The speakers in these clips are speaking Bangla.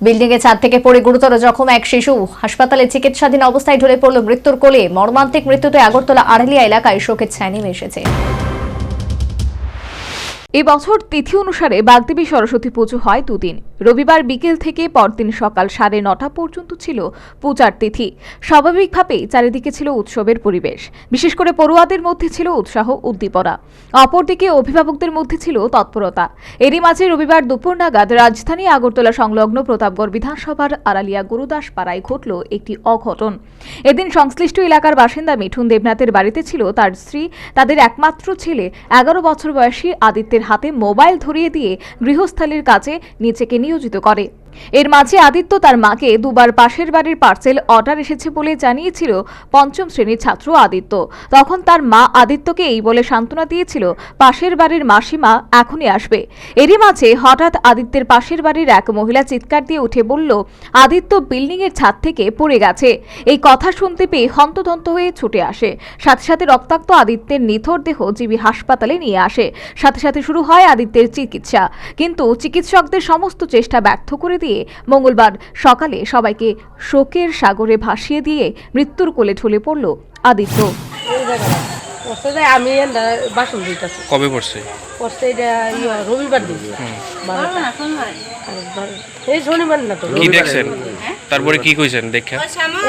বিল্ডিং এর ছাদ থেকে পড়ে গুরুতর জখম এক শিশু হাসপাতালে চিকিৎসাধীন অবস্থায় ঢলে পড়ল মৃত্যুর কোলে। মর্মান্তিক মৃত্যুতে আগরতলা আড়ালিয়া এলাকায় শোকের ছায়া নেমে এসেছে। এই বছর তিথি অনুসারে বাগদেবী সরস্বতী পুজো হয় দুদিন। রবিবার বিকেল থেকে পরদিন সকাল 9:30 পর্যন্ত ছিল পূজার তিথি। স্বাভাবিকভাবেই চারিদিকে ছিল উৎসবের পরিবেশ। বিশেষ করে পড়ুয়াদের মধ্যে ছিল উৎসাহ উদ্দীপনা, অপরদিকে অভিভাবকদের মধ্যে ছিল তৎপরতা। এরই মাঝে রবিবার দুপুর নাগাদ রাজধানী আগরতলা সংলগ্ন প্রতাপগড় বিধানসভার আড়ালিয়া গুরুদাস পাড়ায় ঘটল একটি অঘটন। এদিন সংশ্লিষ্ট এলাকার বাসিন্দা মিঠুন দেবনাথের বাড়িতে ছিল তার স্ত্রী, তাদের একমাত্র ছেলে 11 বছর বয়সী আদিত্যের হাতে মোবাইল ধরিয়ে দিয়ে গৃহস্থালির কাজে নিজেকে নিয়োজিত করে। এর মাঝে আদিত্য তার মাকে দুবার পাশের বাড়ির পার্সেল অর্ডার এসেছে বলে জানিয়েছিল 5ম শ্রেণীর ছাত্র আদিত্য। তখন তার মা আদিত্যকে এই বলে সান্ত্বনা দিয়েছিল পাশের বাড়ির মাসিমা এখনই আসবে। এরই মাঝে হঠাৎ আদিত্যের পাশের বাড়ির এক মহিলা চিৎকার দিয়ে উঠে বলল আদিত্য বিল্ডিং এর ছাদ থেকে পড়ে গেছে। এই কথা শুনতে পেয়ে হন্তদন্ত হয়ে ছুটে আসে। সাথে সাথে রক্তাক্ত আদিত্যের নিথর দেহ জিবি হাসপাতালে নিয়ে আসে। সাথে সাথে শুরু হয় আদিত্যের চিকিৎসা, কিন্তু চিকিৎসকদের সমস্ত চেষ্টা ব্যর্থ করে দিয়ে মঙ্গলবার সকালে সবাইকে শোকের সাগরে ভাসিয়ে দিয়ে মৃত্যুর কোলে ঢলে পড়ল আদিত্য। আমি বাসন দিতেছি। কবে পড়ছে? পড়ছে এটা রবিবার দিন, এই শনিবার না তো। কি দেখছেন? তারপরে কি কইছেন দেখা?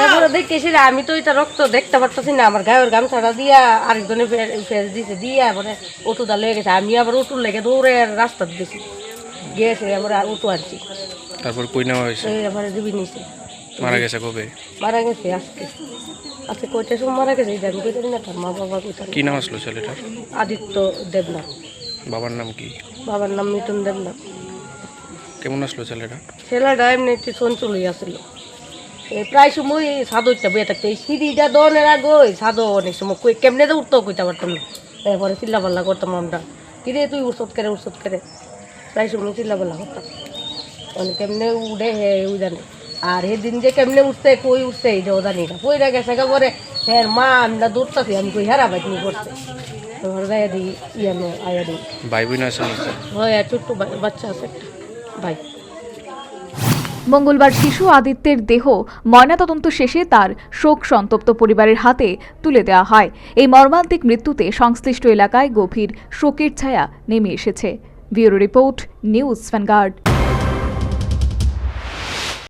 এরপরে দেখতেছি আমি তো এটা রক্ত দেখতে পারতেছি না, আমার গায়ের গামছাটা দিয়া আরেকজনে ফেস দিছে, দিয়া পরে অটোটা লেগে গেছে। আমি আবার অটোর লেগে দৌড়ে রাস্তা দিয়েছি, গিয়েছে আমরা অটো আনছি। তারপর কই নেওয়া হয়েছে? এবারে দিবি নিছে। মারা গেছে কবে? মারা গেছে আজকে। আজকে কয়টার সময় মারা গেছে এটা আমি কইতে না, তার মা বাবা কইতে। কি নাম আসলো ছেলেটার? আদিত্য দেবনাথ। বাবার নাম কি? বাবার নাম মিঠুন দেবনাথ। কেমন আসলো ছেলেটা? ছেলেটা এমনি একটু চঞ্চলই আসছিল। প্রায় সময় সাদরটা বয়ে থাকতো, এই সিঁড়িটা দনের আগে ওই সাদর অনেক সময় কেমনে তো উঠতেও কইতে পারতাম না। এরপরে চিল্লাপাল্লা করতাম আমরা, কিরে তুই উৎসত করে প্রায় সময় চিল্লাপাল্লা করতাম। অনেক কেমনে উঠে হে ওই জানে, আর সেদিন যে কেমনে উঠছে কই উঠছে এইটাও জানি না। কইরা গেছে পরে হ্যাঁ মা আমরা দৌড়তাছি, আমি কই হেরা ভাই তুমি করছে গায়ে দিই ইয়ানো আয়া দিই। ভাই বোন আছে? হয় ছোট্ট বাচ্চা আছে একটা ভাই। মঙ্গলবার শিশু আদিত্যের দেহ ময়নাতদন্ত শেষে তার শোক সন্তপ্ত পরিবারের হাতে তুলে দেওয়া হয়। এই মর্মান্তিক মৃত্যুতে সংশ্লিষ্ট এলাকায় গভীর শোকের ছায়া নেমে এসেছে। Bureau report, news vanguard.